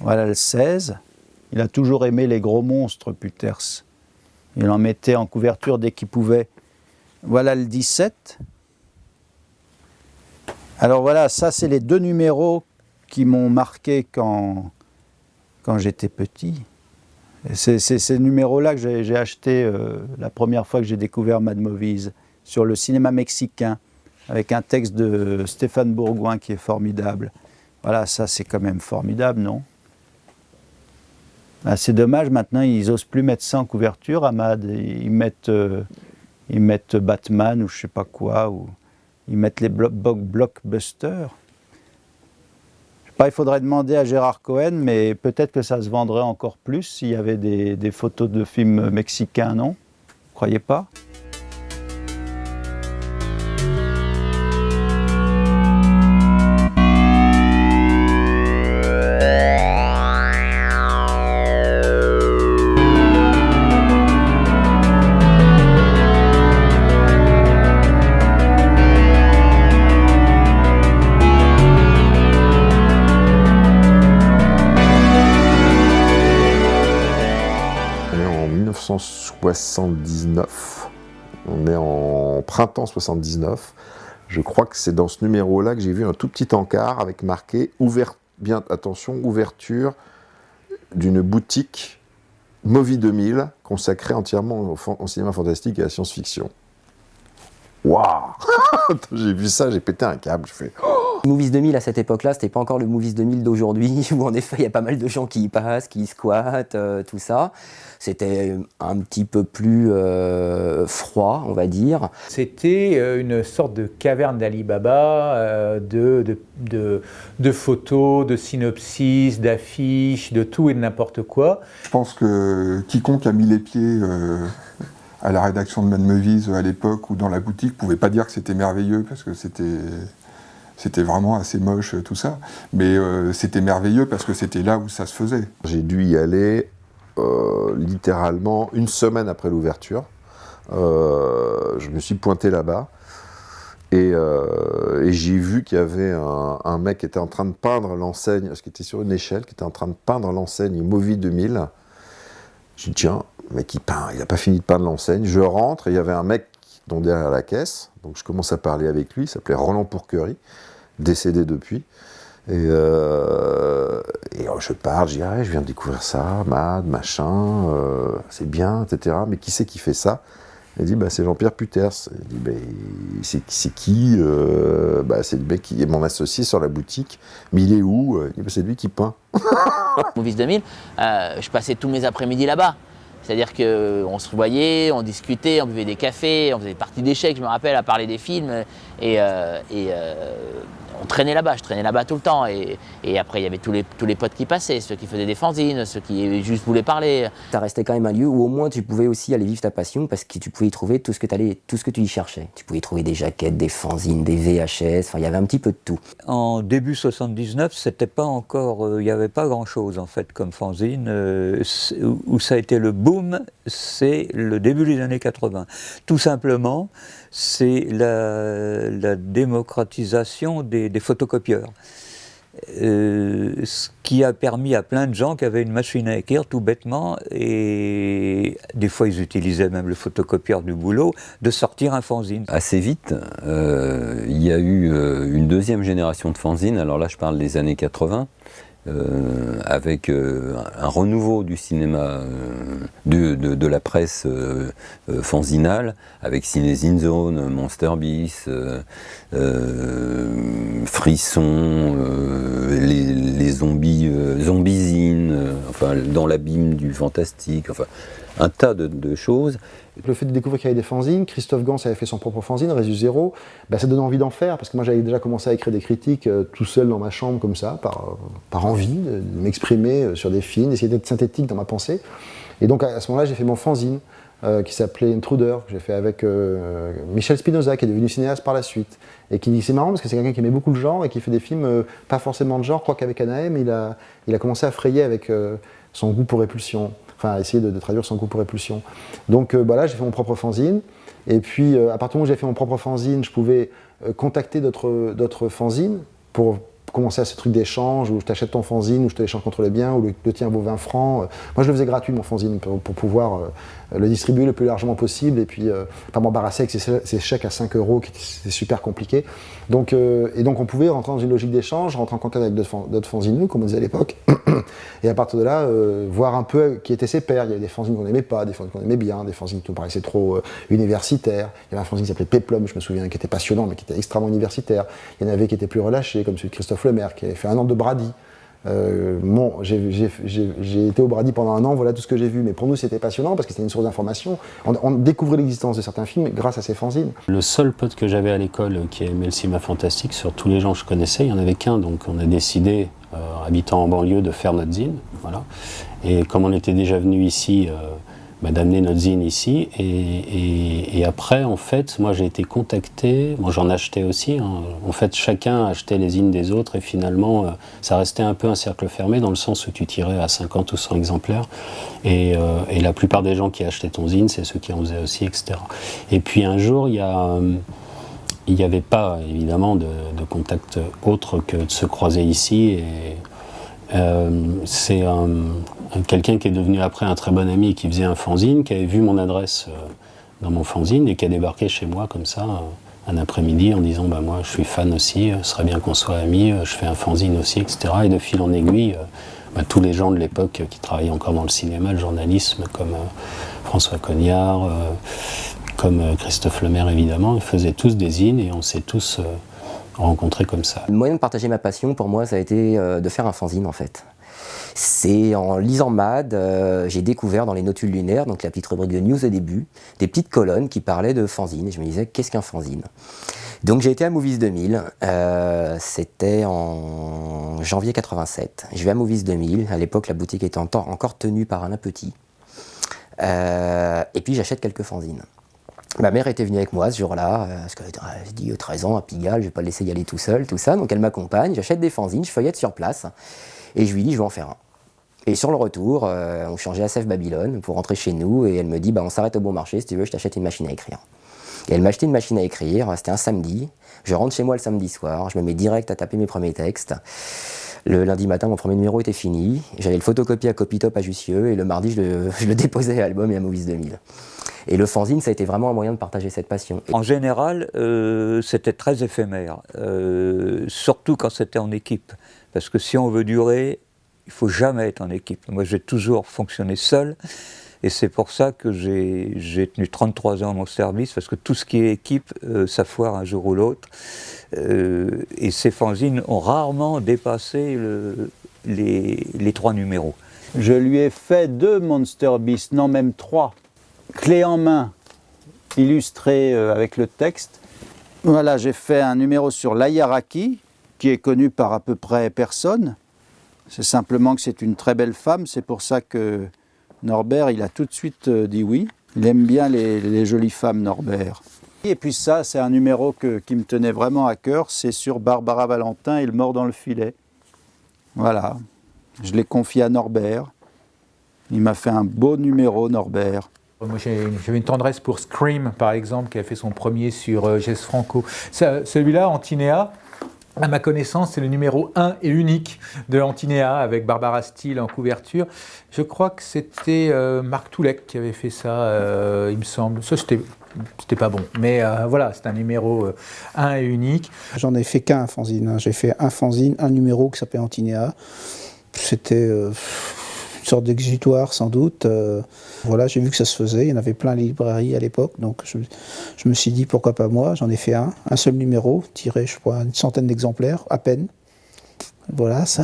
Voilà le 16. Il a toujours aimé les gros monstres, Püters. Il en mettait en couverture dès qu'il pouvait. Voilà le 17. Alors voilà, ça c'est les 2 numéros qui m'ont marqué quand j'étais petit. C'est ces numéros-là que j'ai acheté la première fois que j'ai découvert Mad Movies, sur le cinéma mexicain, avec un texte de Stéphane Bourgoin qui est formidable. Voilà, ça c'est quand même formidable, non? Ah, c'est dommage, maintenant ils n'osent plus mettre ça en couverture à Mad. Ils mettent Batman ou je sais pas quoi, ou ils mettent les blockbusters. Je sais pas, il faudrait demander à Gérard Cohen, mais peut-être que ça se vendrait encore plus s'il y avait des photos de films mexicains, non? Vous croyez pas? En 1979, on est en printemps 79. Je crois que c'est dans ce numéro-là que j'ai vu un tout petit encart avec marqué bien attention, ouverture d'une boutique Movie 2000 consacrée entièrement au cinéma fantastique et à la science-fiction. Waouh! J'ai vu ça, j'ai pété un câble, je fais. Movies 2000 à cette époque-là, c'était pas encore le Movies 2000 d'aujourd'hui, où en effet il y a pas mal de gens qui y passent, qui y squattent, tout ça. C'était un petit peu plus froid, on va dire. C'était une sorte de caverne d'Ali Baba, de photos, de synopsis, d'affiches, de tout et de n'importe quoi. Je pense que quiconque a mis les pieds à la rédaction de Mad Movies à l'époque ou dans la boutique pouvait pas dire que c'était merveilleux, parce que c'était vraiment assez moche tout ça, mais c'était merveilleux parce que c'était là où ça se faisait. J'ai dû y aller littéralement une semaine après l'ouverture. Je me suis pointé là-bas et j'ai vu qu'il y avait un mec qui était en train de peindre l'enseigne, parce qu'il était sur une échelle, qui était en train de peindre l'enseigne Movie 2000. J'ai dit tiens, le mec il peint, il n'a pas fini de peindre l'enseigne. Je rentre et il y avait un mec donc derrière la caisse, donc je commence à parler avec lui, il s'appelait Roland Pourquerie, décédé depuis. Et je parle, je dis ah, je viens de découvrir ça, Mad, machin, c'est bien, etc. Mais qui c'est qui fait ça? Il dit bah, c'est Jean-Pierre Püters. Il dit bah, c'est qui? C'est le mec qui est mon associé sur la boutique. Mais il est où? Il dit bah, c'est lui qui peint. Movies 2000, je passais tous mes après-midi là-bas. C'est-à-dire qu'on se voyait, on discutait, on buvait des cafés, on faisait des parties d'échecs, je me rappelle, à parler des films. Et on traînait là-bas, je traînais là-bas tout le temps. Et après, il y avait tous les potes qui passaient, ceux qui faisaient des fanzines, ceux qui juste voulaient parler. Ça restait quand même un lieu où au moins tu pouvais aussi aller vivre ta passion, parce que tu pouvais y trouver tout ce que tu y cherchais. Tu pouvais y trouver des jaquettes, des fanzines, des VHS, enfin il y avait un petit peu de tout. En début 79, c'était pas encore, il n'y avait pas grand-chose en fait comme fanzine. Où ça a été le boom, c'est le début des années 80. Tout simplement, c'est la démocratisation des photocopieurs. Ce qui a permis à plein de gens qui avaient une machine à écrire tout bêtement, et des fois ils utilisaient même le photocopieur du boulot, de sortir un fanzine. Assez vite, il y a eu une deuxième génération de fanzines, alors là je parle des années 80, avec un renouveau du cinéma, de la presse fanzinale, avec Cinézine Zone, Monster Beast, Frisson, les Zombiezine, enfin dans l'abîme du fantastique, enfin un tas de choses. Le fait de découvrir qu'il y avait des fanzines, Christophe Gans avait fait son propre fanzine, Résus Zéro, ça donnait envie d'en faire, parce que moi j'avais déjà commencé à écrire des critiques tout seul dans ma chambre comme ça, par envie de m'exprimer sur des films, d'essayer d'être synthétique dans ma pensée. Et donc à ce moment-là j'ai fait mon fanzine, qui s'appelait Intruder, que j'ai fait avec Michel Spinoza, qui est devenu cinéaste par la suite. Et qui c'est marrant parce que c'est quelqu'un qui aimait beaucoup le genre et qui fait des films pas forcément de genre, quoique avec Anahem, il a commencé à frayer avec son goût pour Répulsion. Enfin, essayer de traduire son goût pour Répulsion. Donc là, j'ai fait mon propre fanzine. Et puis, à partir du moment où j'ai fait mon propre fanzine, je pouvais contacter d'autres fanzines pour commencer à ce truc d'échange où je t'achète ton fanzine, où je te l'échange contre le bien, où le tien vaut 20 francs. Moi, je le faisais gratuit, mon fanzine, pour pouvoir le distribuer le plus largement possible et puis pas m'embarrasser avec ces chèques à 5 € qui étaient super compliqués. Donc, et donc, on pouvait rentrer dans une logique d'échange, rentrer en contact avec d'autres fanzines, comme on disait à l'époque. Et à partir de là, voir un peu qui étaient ses pairs. Il y avait des fanzines qu'on n'aimait pas, des fanzines qu'on aimait bien, des fanzines qui nous paraissaient trop universitaires. Il y avait un fanzine qui s'appelait Peplum, je me souviens, qui était passionnant, mais qui était extrêmement universitaire. Il y en avait qui étaient plus relâchés, comme celui de Christophe Lemaire, qui avait fait 1 an de Brady. J'ai été au Brady pendant 1 an, voilà tout ce que j'ai vu. Mais pour nous, c'était passionnant parce que c'était une source d'information. On découvrait l'existence de certains films grâce à ces fanzines. Le seul pote que j'avais à l'école qui aimait le cinéma fantastique, sur tous les gens que je connaissais, il n'y en avait qu'un. Donc on a décidé, habitant en banlieue, de faire notre zine. Voilà. Et comme on était déjà venu ici, d'amener notre zine ici. Et après, en fait, moi j'ai été contacté, moi j'en achetais aussi. Hein. En fait, chacun achetait les zines des autres et finalement, ça restait un peu un cercle fermé dans le sens où tu tirais à 50 ou 100 exemplaires. Et la plupart des gens qui achetaient ton zine, c'est ceux qui en faisaient aussi, etc. Et puis un jour, il n'y avait pas évidemment de contact autre que de se croiser ici. C'est quelqu'un qui est devenu après un très bon ami et qui faisait un fanzine, qui avait vu mon adresse dans mon fanzine et qui a débarqué chez moi comme ça un après-midi en disant moi je suis fan aussi, ce serait bien qu'on soit amis, je fais un fanzine aussi, etc. Et de fil en aiguille, tous les gens de l'époque qui travaillaient encore dans le cinéma, le journalisme, comme François Cognard, comme Christophe Lemaire évidemment, ils faisaient tous des zines et on s'est tous rencontrés comme ça. Le moyen de partager ma passion pour moi, ça a été de faire un fanzine en fait. C'est en lisant Mad, j'ai découvert dans les notules lunaires, donc la petite rubrique de news au début, des petites colonnes qui parlaient de fanzine. Et je me disais, qu'est-ce qu'un fanzine? Donc j'ai été à Movies 2000, c'était en janvier 87. Je vais à Movies 2000, à l'époque la boutique était encore tenue par Alain Petit. Et puis j'achète quelques fanzines. Ma mère était venue avec moi ce jour-là, parce qu'elle a dit 13 ans à Pigalle, je vais pas le laisser y aller tout seul, tout ça. Donc elle m'accompagne, j'achète des fanzines, je feuillette sur place, et je lui dis je vais en faire un. Et sur le retour, on changeait à SF Babylone pour rentrer chez nous, et elle me dit on s'arrête au bon marché, si tu veux, je t'achète une machine à écrire. Et elle m'a acheté une machine à écrire, c'était un samedi, je rentre chez moi le samedi soir, je me mets direct à taper mes premiers textes. Le lundi matin, mon premier numéro était fini, j'avais le photocopier à Copytop à Jussieu, et le mardi, je le déposais à Album et à Movies 2000. Et le fanzine, ça a été vraiment un moyen de partager cette passion. En général, c'était très éphémère, surtout quand c'était en équipe. Parce que si on veut durer, il ne faut jamais être en équipe. Moi, j'ai toujours fonctionné seul, et c'est pour ça que j'ai tenu 33 ans à mon service, parce que tout ce qui est équipe, ça foire un jour ou l'autre. Et ces fanzines ont rarement dépassé les 3 numéros. Je lui ai fait 2 Monster Beast, non même 3. Clé en main, illustré avec le texte. Voilà, j'ai fait un numéro sur l'Ayaraki, qui est connu par à peu près personne. C'est simplement que c'est une très belle femme, c'est pour ça que Norbert, il a tout de suite dit oui. Il aime bien les jolies femmes, Norbert. Et puis ça, c'est un numéro qui me tenait vraiment à cœur, c'est sur Barbara Valentin et le mort dans le filet. Voilà, je l'ai confié à Norbert. Il m'a fait un beau numéro, Norbert. Moi, j'avais une tendresse pour Scream, par exemple, qui a fait son premier sur Jess Franco. Celui-là, Antinéa, à ma connaissance, c'est le numéro 1 et unique de Antinéa, avec Barbara Steele en couverture. Je crois que c'était Marc Toulek qui avait fait ça, il me semble. Ça, c'était pas bon. Mais voilà, c'est un numéro 1 et unique. J'en ai fait qu'un fanzine. J'ai fait un fanzine, un numéro qui s'appelait Antinéa. C'était une sorte d'exutoire, sans doute. Voilà, j'ai vu que ça se faisait. Il y en avait plein de librairies à l'époque. Donc je me suis dit, pourquoi pas moi? J'en ai fait un seul numéro, tiré, je crois, une centaine d'exemplaires, à peine. Voilà, ça.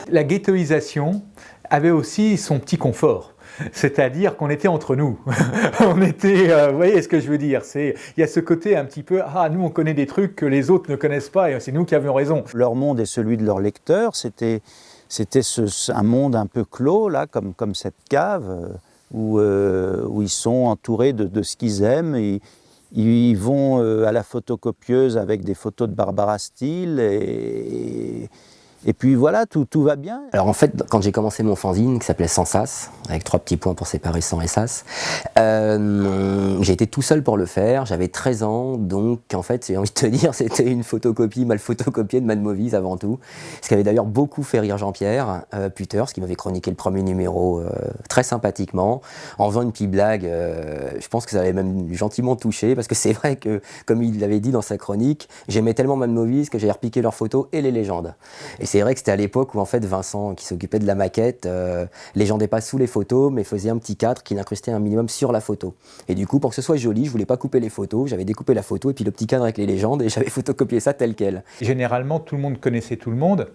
La ghettoisation avait aussi son petit confort. C'est-à-dire qu'on était entre nous. On était, vous voyez ce que je veux dire? Il y a ce côté un petit peu, nous on connaît des trucs que les autres ne connaissent pas et c'est nous qui avions raison. Leur monde et celui de leurs lecteurs, c'était un monde un peu clos, là, comme cette cave, où ils sont entourés de ce qu'ils aiment. Ils vont à la photocopieuse avec des photos de Barbara Steele Et puis voilà, tout va bien. Alors en fait, quand j'ai commencé mon fanzine, qui s'appelait Sans Sas, avec 3 petits points pour séparer Sans et Sas, j'ai été tout seul pour le faire, j'avais 13 ans, donc en fait, j'ai envie de te dire, c'était une photocopie mal photocopiée de Mad Movies avant tout, ce qui avait d'ailleurs beaucoup fait rire Jean-Pierre Puter, qui m'avait chroniqué le premier numéro très sympathiquement, en faisant une petite blague, je pense que ça avait même gentiment touché, parce que c'est vrai que, comme il l'avait dit dans sa chronique, j'aimais tellement Mad Movies que j'avais repiqué leurs photos et les légendes. Et c'est vrai que c'était à l'époque où en fait Vincent, qui s'occupait de la maquette, légendait pas sous les photos, mais faisait un petit cadre qui incrustait un minimum sur la photo. Et du coup, pour que ce soit joli, je voulais pas couper les photos, j'avais découpé la photo et puis le petit cadre avec les légendes, et j'avais photocopié ça tel quel. Généralement, tout le monde connaissait tout le monde,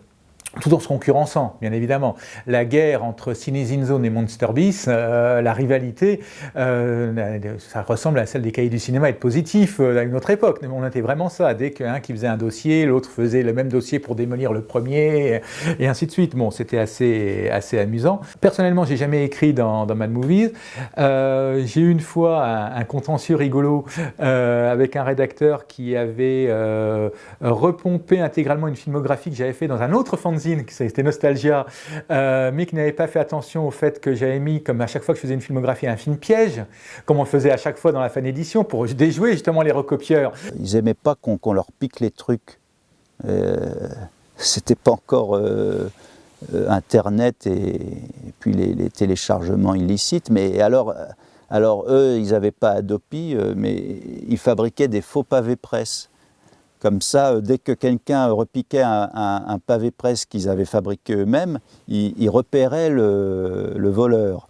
tout en se concurrençant, bien évidemment. La guerre entre Cinézine Zone et Monster Beast, la rivalité, ça ressemble à celle des cahiers du cinéma, être positif à une autre époque. On était vraiment ça. Dès qu'un qui faisait un dossier, l'autre faisait le même dossier pour démolir le premier, et ainsi de suite. Bon, c'était assez amusant. Personnellement, j'ai jamais écrit dans Mad Movies. J'ai eu une fois un contentieux rigolo avec un rédacteur qui avait repompé intégralement une filmographie que j'avais fait dans un autre fanzine, c'était Nostalgia, mais qui n'avait pas fait attention au fait que j'avais mis, comme à chaque fois que je faisais une filmographie, un film piège, comme on le faisait à chaque fois dans la fan édition, pour déjouer justement les recopieurs. Ils n'aimaient pas qu'on leur pique les trucs. C'était pas encore Internet et puis les téléchargements illicites, mais alors eux, ils n'avaient pas Adopi, mais ils fabriquaient des faux pavés presse. Comme ça, dès que quelqu'un repiquait un pavé presse qu'ils avaient fabriqué eux-mêmes, ils repéraient le voleur.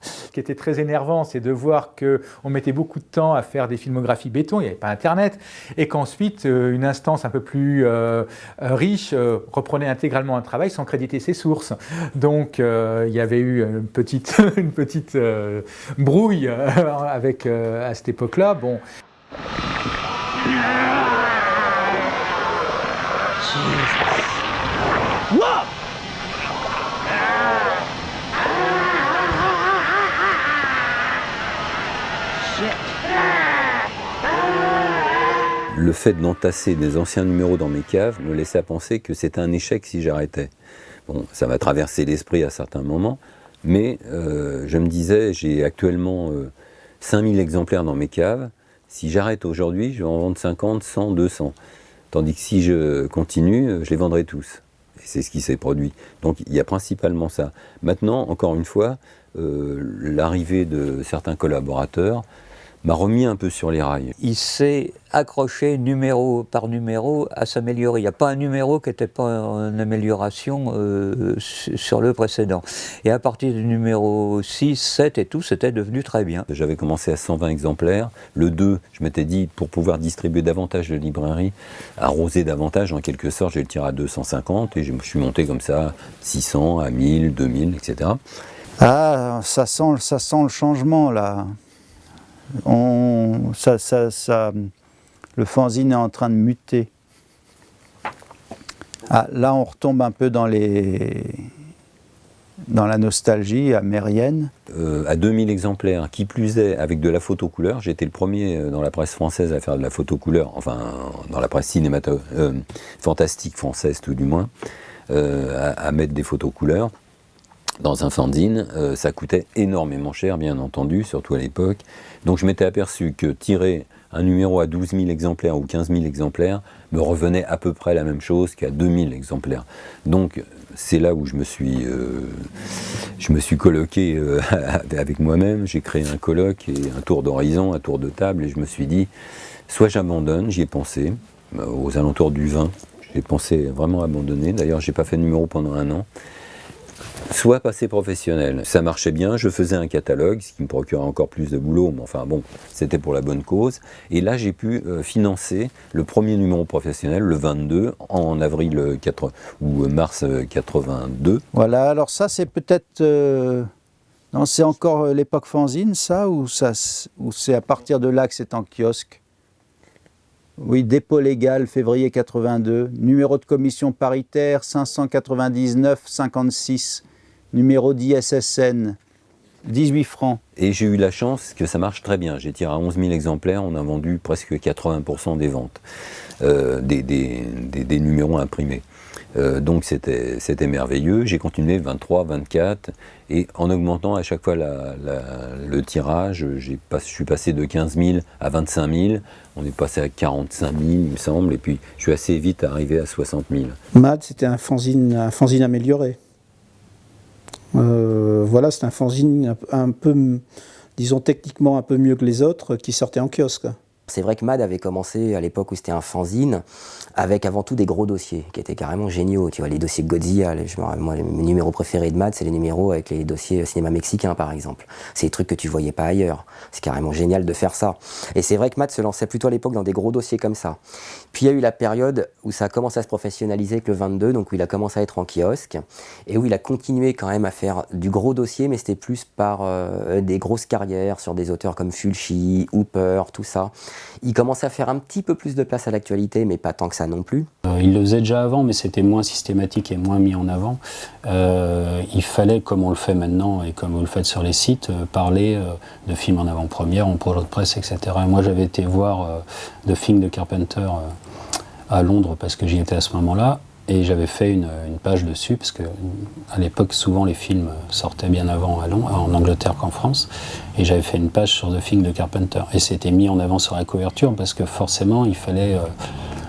Ce qui était très énervant, c'est de voir qu'on mettait beaucoup de temps à faire des filmographies béton, il n'y avait pas Internet, et qu'ensuite, une instance un peu plus riche reprenait intégralement un travail sans créditer ses sources. Donc, il y avait eu une petite brouille avec, à cette époque-là. Bon. Le fait d'entasser des anciens numéros dans mes caves me laissait à penser que c'était un échec si j'arrêtais. Bon, ça m'a traversé l'esprit à certains moments, mais je me disais, j'ai actuellement 5000 exemplaires dans mes caves. Si j'arrête aujourd'hui, je vais en vendre 50, 100, 200. Tandis que si je continue, je les vendrai tous. Et c'est ce qui s'est produit. Donc il y a principalement ça. Maintenant, encore une fois, l'arrivée de certains collaborateurs m'a remis un peu sur les rails. Il s'est accroché numéro par numéro à s'améliorer. Il n'y a pas un numéro qui n'était pas en amélioration sur le précédent. Et à partir du numéro 6, 7 et tout, c'était devenu très bien. J'avais commencé à 120 exemplaires. Le 2, je m'étais dit, pour pouvoir distribuer davantage de librairies, arroser davantage, en quelque sorte, je vais le tirer à 250, et je me suis monté comme ça, à 600, à 1000, 2000, etc. Ah, ça sent le changement, là. Le fanzine est en train de muter. Ah, là, on retombe un peu dans la nostalgie amérienne. À 2000 exemplaires, qui plus est, avec de la photo couleur. J'étais le premier dans la presse française à faire de la photo couleur, enfin, dans la presse fantastique française tout du moins, à mettre des photos couleurs. Dans un fanzine, ça coûtait énormément cher, bien entendu, surtout à l'époque. Donc je m'étais aperçu que tirer un numéro à 12 000 exemplaires ou 15 000 exemplaires me revenait à peu près la même chose qu'à 2000 exemplaires. Donc c'est là où je me suis colloqué avec moi-même. J'ai créé un colloque et un tour d'horizon, un tour de table, et je me suis dit, soit j'abandonne, j'y ai pensé, aux alentours du 20, j'ai pensé vraiment abandonner. D'ailleurs, j'ai pas fait de numéro pendant 1 an. Soit passer professionnel. Ça marchait bien, je faisais un catalogue, ce qui me procurait encore plus de boulot, mais enfin bon, c'était pour la bonne cause. Et là, j'ai pu financer le premier numéro professionnel, le 22, en mars 82. Voilà, alors ça, c'est peut-être... Non, c'est encore l'époque fanzine, ça, ou c'est à partir de là que c'est en kiosque? Oui, dépôt légal, février 82, numéro de commission paritaire 599-56, numéro d'ISSN 18 francs. Et j'ai eu la chance que ça marche très bien. J'ai tiré à 11 000 exemplaires, on a vendu presque 80% des ventes, des numéros imprimés. Donc c'était merveilleux. J'ai continué 23, 24, et en augmentant à chaque fois le tirage, je suis passé de 15 000 à 25 000, on est passé à 45 000 il me semble, et puis je suis assez vite arrivé à 60 000. Mad, c'était un fanzine amélioré. Voilà, c'est un fanzine un peu, disons techniquement un peu mieux que les autres, qui sortait en kiosque. C'est vrai que Mad avait commencé à l'époque où c'était un fanzine, avec avant tout des gros dossiers, qui étaient carrément géniaux. Tu vois, les dossiers Godzilla, moi, mes numéros préférés de Mad, c'est les numéros avec les dossiers cinéma mexicain, par exemple. C'est des trucs que tu voyais pas ailleurs. C'est carrément génial de faire ça. Et c'est vrai que Mad se lançait plutôt à l'époque dans des gros dossiers comme ça. Puis il y a eu la période où ça a commencé à se professionnaliser avec le 22, donc où il a commencé à être en kiosque, et où il a continué quand même à faire du gros dossier, mais c'était plus par des grosses carrières sur des auteurs comme Fulci, Hooper, tout ça. Il commençait à faire un petit peu plus de place à l'actualité, mais pas tant que ça non plus. Il le faisait déjà avant, mais c'était moins systématique et moins mis en avant. Il fallait, comme on le fait maintenant et comme vous le faites sur les sites, parler de films en avant-première, en projet de presse, etc. Et moi, j'avais été voir The Thing de Carpenter à Londres parce que j'y étais à ce moment-là. Et j'avais fait une page dessus, parce qu'à l'époque, souvent, les films sortaient bien avant en Angleterre qu'en France. Et j'avais fait une page sur The Thing de Carpenter. Et c'était mis en avant sur la couverture, parce que forcément, il fallait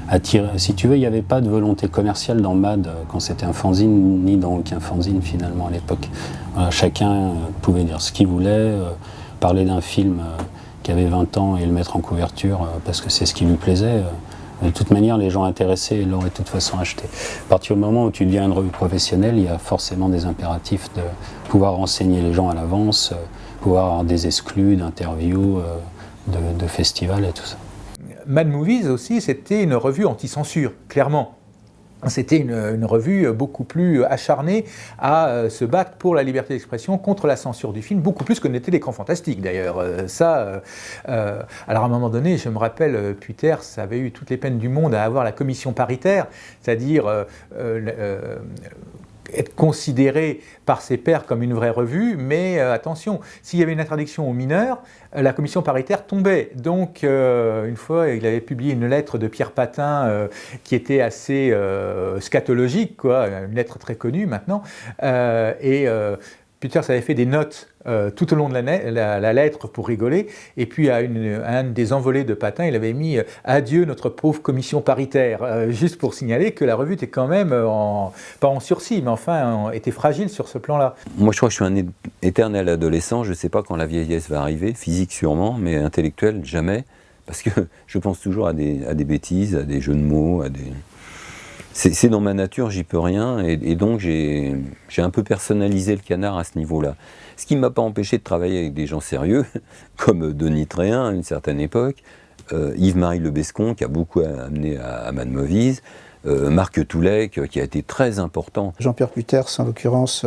attirer... Si tu veux, il n'y avait pas de volonté commerciale dans Mad quand c'était un fanzine, ni dans aucun fanzine, finalement, à l'époque. Voilà, chacun pouvait dire ce qu'il voulait, parler d'un film qui avait 20 ans et le mettre en couverture, parce que c'est ce qui lui plaisait. De toute manière, les gens intéressés l'auraient de toute façon acheté. À partir du moment où tu deviens une revue professionnelle, il y a forcément des impératifs de pouvoir renseigner les gens à l'avance, pouvoir avoir des exclus, d'interviews, de festivals et tout ça. Mad Movies aussi, c'était une revue anti-censure, clairement. C'était une revue beaucoup plus acharnée à se battre pour la liberté d'expression, contre la censure du film, beaucoup plus que n'était l'Écran Fantastique d'ailleurs. Alors à un moment donné, je me rappelle, Puter, ça avait eu toutes les peines du monde à avoir la commission paritaire, c'est-à-dire être considéré par ses pairs comme une vraie revue, mais attention, s'il y avait une interdiction aux mineurs, la commission paritaire tombait. Donc, une fois, il avait publié une lettre de Pierre Patin qui était assez scatologique, quoi, une lettre très connue maintenant, Puter avait fait des notes tout au long de la lettre pour rigoler, et puis à un des envolées de Patin, il avait mis « Adieu notre pauvre commission paritaire », juste pour signaler que la revue était quand même, pas en sursis, mais enfin était fragile sur ce plan-là. Moi je crois que je suis un éternel adolescent, je ne sais pas quand la vieillesse va arriver, physique sûrement, mais intellectuel jamais, parce que je pense toujours à des bêtises, à des jeux de mots, à des... C'est dans ma nature, j'y peux rien, et donc j'ai un peu personnalisé le canard à ce niveau-là. Ce qui ne m'a pas empêché de travailler avec des gens sérieux, comme Denis Tréhin à une certaine époque, Yves-Marie Le Bescon, qui a beaucoup amené à Mad Movies, Marc Toulek, qui a été très important. Jean-Pierre Puters, en l'occurrence,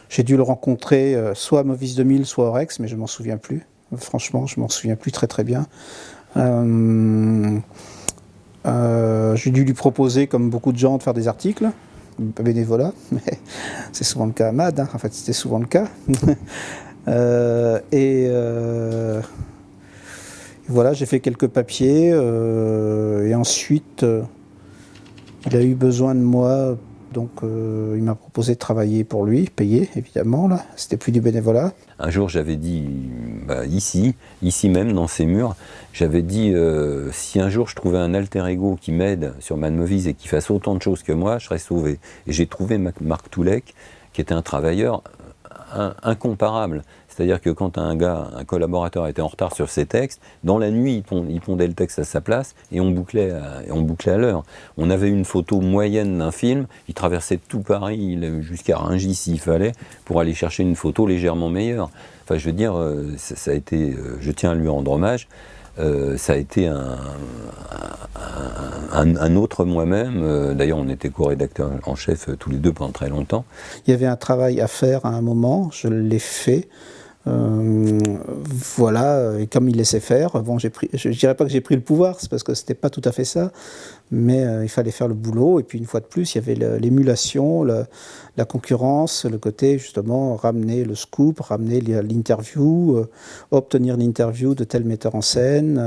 j'ai dû le rencontrer soit à Movies 2000, soit au Rex, mais je ne m'en souviens plus. Franchement, je ne m'en souviens plus très très bien. J'ai dû lui proposer, comme beaucoup de gens, de faire des articles, bénévolat, mais c'est souvent le cas à Mad, hein. En fait c'était souvent le cas. Voilà, j'ai fait quelques papiers, et ensuite il a eu besoin de moi, donc il m'a proposé de travailler pour lui, payé évidemment, là, c'était plus du bénévolat. Un jour j'avais dit, ici même dans ces murs, j'avais dit si un jour je trouvais un alter ego qui m'aide sur Mad Movies et qui fasse autant de choses que moi, je serais sauvé. Et j'ai trouvé Marc Toulek, qui était un travailleur incomparable. C'est-à-dire que quand un collaborateur était en retard sur ses textes, dans la nuit, il pondait le texte à sa place et on bouclait à l'heure. On avait une photo moyenne d'un film, il traversait tout Paris jusqu'à Rungis s'il fallait, pour aller chercher une photo légèrement meilleure. Enfin, je veux dire, ça a été, je tiens à lui rendre hommage, ça a été un autre moi-même. D'ailleurs, on était co-rédacteurs en chef tous les deux pendant très longtemps. Il y avait un travail à faire à un moment, je l'ai fait. Voilà, et comme il laissait faire, bon, je ne dirais pas que j'ai pris le pouvoir, c'est parce que c'était pas tout à fait ça, mais il fallait faire le boulot, et puis une fois de plus, il y avait l'émulation, la concurrence, le côté justement ramener le scoop, ramener l'interview, obtenir l'interview de tel metteur en scène,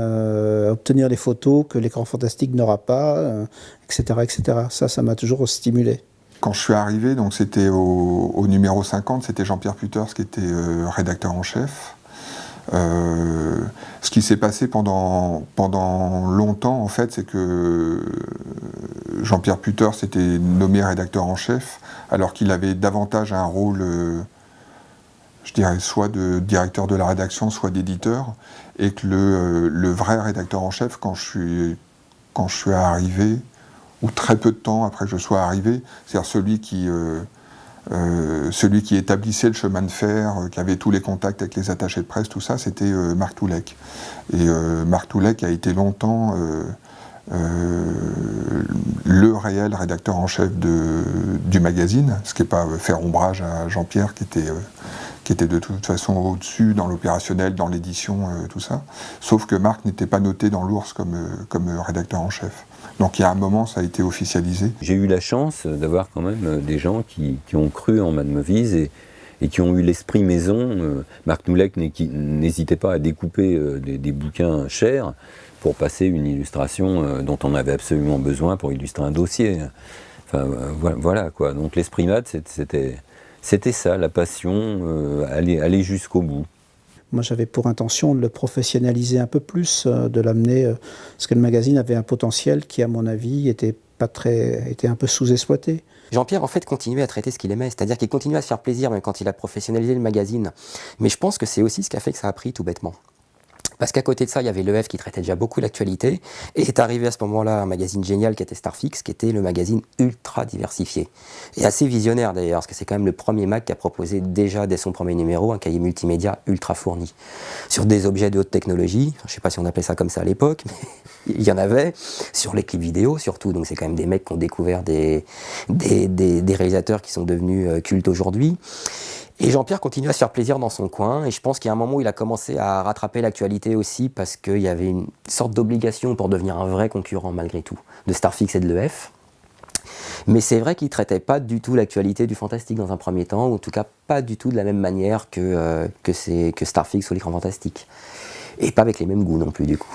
obtenir les photos que l'écran fantastique n'aura pas, etc., etc. Ça m'a toujours stimulé. Quand je suis arrivé, donc c'était au numéro 50, c'était Jean-Pierre Puters qui était rédacteur en chef. Ce qui s'est passé pendant longtemps, en fait, c'est que Jean-Pierre Puters était nommé rédacteur en chef, alors qu'il avait davantage un rôle, je dirais, soit de directeur de la rédaction, soit d'éditeur, et que le vrai rédacteur en chef, quand je suis arrivé, ou très peu de temps après que je sois arrivé, c'est-à-dire celui qui établissait le chemin de fer, qui avait tous les contacts avec les attachés de presse, tout ça, c'était Marc Toulek. Et Marc Toulek a été longtemps le réel rédacteur en chef du magazine, ce qui n'est pas faire ombrage à Jean-Pierre, qui était de toute façon au-dessus dans l'opérationnel, dans l'édition, tout ça. Sauf que Marc n'était pas noté dans l'ours comme rédacteur en chef. Donc il y a un moment, ça a été officialisé. J'ai eu la chance d'avoir quand même des gens qui ont cru en Mad Movies et qui ont eu l'esprit maison. Marc Toulek n'hésitait pas à découper des bouquins chers pour passer une illustration dont on avait absolument besoin pour illustrer un dossier. Enfin, voilà quoi. Donc l'esprit Mad, c'était ça, la passion, aller jusqu'au bout. Moi, j'avais pour intention de le professionnaliser un peu plus, de l'amener, parce que le magazine avait un potentiel qui, à mon avis, était un peu sous-exploité. Jean-Pierre, en fait, continuait à traiter ce qu'il aimait, c'est-à-dire qu'il continuait à se faire plaisir, même quand il a professionnalisé le magazine. Mais je pense que c'est aussi ce qui a fait que ça a pris, tout bêtement. Parce qu'à côté de ça, il y avait l'EF qui traitait déjà beaucoup l'actualité, et est arrivé à ce moment-là un magazine génial qui était Starfix, qui était le magazine ultra diversifié. Et assez visionnaire d'ailleurs, parce que c'est quand même le premier mag qui a proposé déjà dès son premier numéro un cahier multimédia ultra fourni. Sur des objets de haute technologie, je ne sais pas si on appelait ça comme ça à l'époque, mais il y en avait, sur les clips vidéo surtout, donc c'est quand même des mecs qui ont découvert des réalisateurs qui sont devenus cultes aujourd'hui. Et Jean-Pierre continue à se faire plaisir dans son coin, et je pense qu'il y a un moment où il a commencé à rattraper l'actualité aussi, parce qu'il y avait une sorte d'obligation pour devenir un vrai concurrent malgré tout, de Starfix et de l'EF. Mais c'est vrai qu'il ne traitait pas du tout l'actualité du fantastique dans un premier temps, ou en tout cas pas du tout de la même manière que Starfix ou l'écran fantastique. Et pas avec les mêmes goûts non plus du coup.